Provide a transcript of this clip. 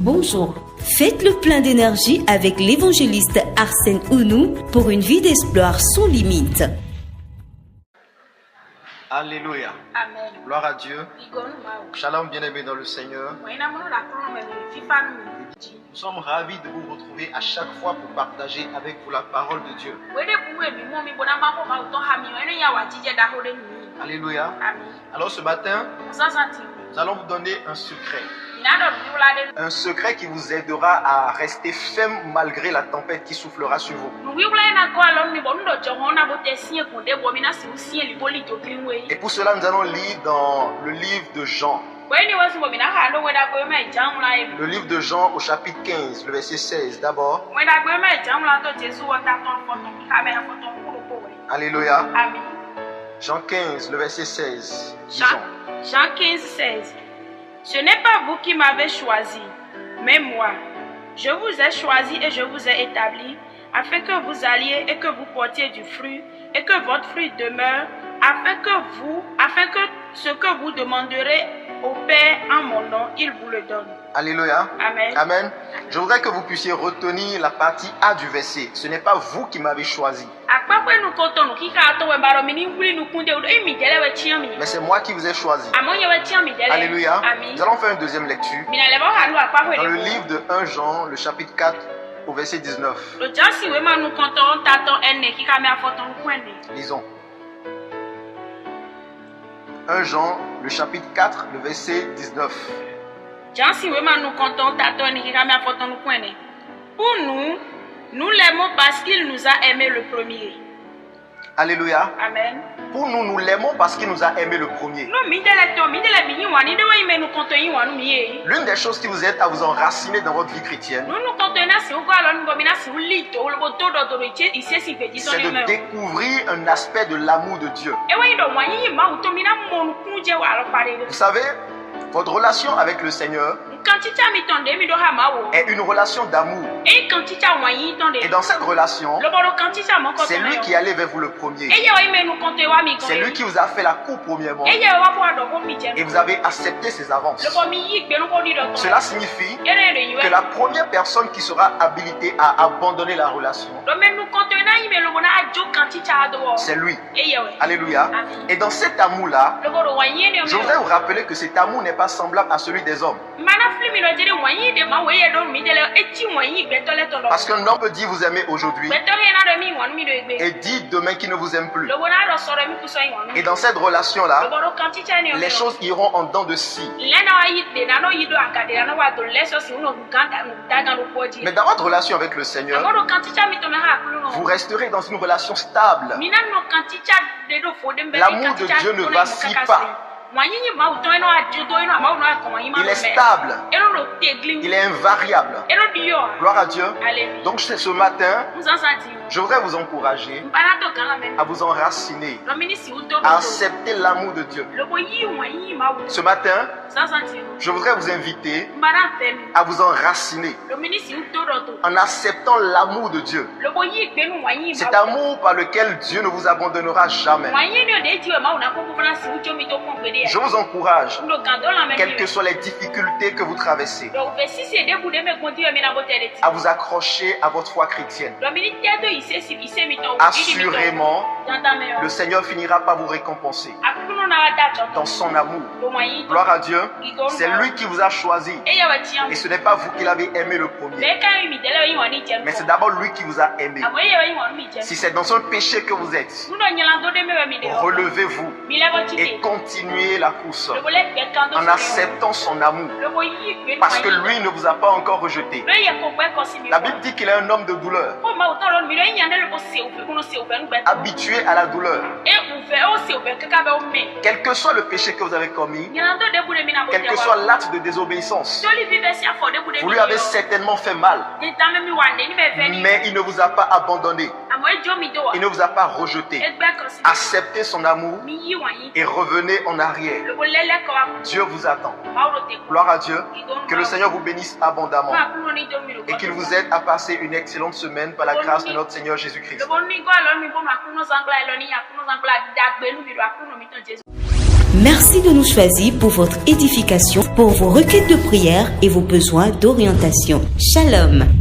Bonjour, faites le plein d'énergie avec l'évangéliste Arsène Ounou pour une vie d'espoir sans limite. Alléluia. Amen. Gloire à Dieu. Shalom bien-aimés dans le Seigneur. Nous sommes ravis de vous retrouver à chaque fois pour partager avec vous la parole de Dieu. Alléluia. Alors ce matin, nous allons vous donner un secret. Un secret qui vous aidera à rester ferme malgré la tempête qui soufflera sur vous. Et pour cela, nous allons lire dans le livre de Jean. Le livre de Jean au chapitre 15, le verset 16 d'abord. Alléluia. Jean 15, le verset 16. Jean 15, 16. Ce n'est pas vous qui m'avez choisi, mais moi. Je vous ai choisi et je vous ai établi, afin que vous alliez et que vous portiez du fruit, et que votre fruit demeure, afin que ce que vous demanderez au Père en mon nom, il vous le donne. Alléluia. Amen. Amen. Je voudrais que vous puissiez retenir la partie A du verset. Ce n'est pas vous qui m'avez choisi, mais c'est moi qui vous ai choisi. Alléluia. Nous allons faire une deuxième lecture dans le livre de 1 Jean, le chapitre 4, au verset 19. Lisons. 1 Jean, le chapitre 4, le verset 19. Pour nous l'aimons parce qu'il nous a aimés le premier. Alléluia. Amen. Pour nous, nous l'aimons parce qu'il nous a aimés le premier. L'une des choses qui vous aide à vous enraciner dans votre vie chrétienne, c'est de découvrir un aspect de l'amour de Dieu. Vous savez, votre relation avec le Seigneur est une relation d'amour. Et dans cette relation, c'est lui qui allait vers vous le premier. C'est lui qui vous a fait la cour premièrement. Et vous avez accepté ses avances. Cela signifie que la première personne qui sera habilitée à abandonner la relation, c'est lui. Alléluia. Et dans cet amour-là, je voudrais vous rappeler que cet amour n'est pas semblable à celui des hommes. Parce qu'un homme peut dire vous aimez aujourd'hui et dire demain qu'il ne vous aime plus. Et dans cette relation-là, les choses iront en dents de scie. Mais dans votre relation avec le Seigneur, vous resterez dans une relation stable. L'amour de Dieu ne vacille pas. Il est stable. Il est invariable. Gloire à Dieu. Donc ce matin, je voudrais vous encourager à vous enraciner, à accepter l'amour de Dieu. Ce matin, je voudrais vous inviter à vous enraciner en acceptant l'amour de Dieu. Cet amour par lequel Dieu ne vous abandonnera jamais. Je vous encourage, quelles que soient les difficultés que vous traversez, à vous accrocher à votre foi chrétienne. Assurément, le Seigneur finira par vous récompenser dans son amour. Gloire à Dieu. C'est lui qui vous a choisi. Et ce n'est pas vous qui l'avez aimé le premier, mais c'est d'abord lui qui vous a aimé. Si c'est dans un péché que vous êtes, relevez-vous et continuez la course en acceptant son amour, parce que lui ne vous a pas encore rejeté. La Bible dit qu'il est un homme de douleur, habitué à la douleur. Quel que soit le péché que vous avez commis, quel que soit l'acte de désobéissance, vous lui avez certainement fait mal, mais il ne vous a pas abandonné. Il ne vous a pas rejeté. Acceptez son amour et revenez en arrière. Dieu vous attend. Gloire à Dieu. Que le Seigneur vous bénisse abondamment et qu'il vous aide à passer une excellente semaine par la grâce de notre Seigneur Jésus-Christ. Merci de nous choisir pour votre édification, pour vos requêtes de prière et vos besoins d'orientation. Shalom.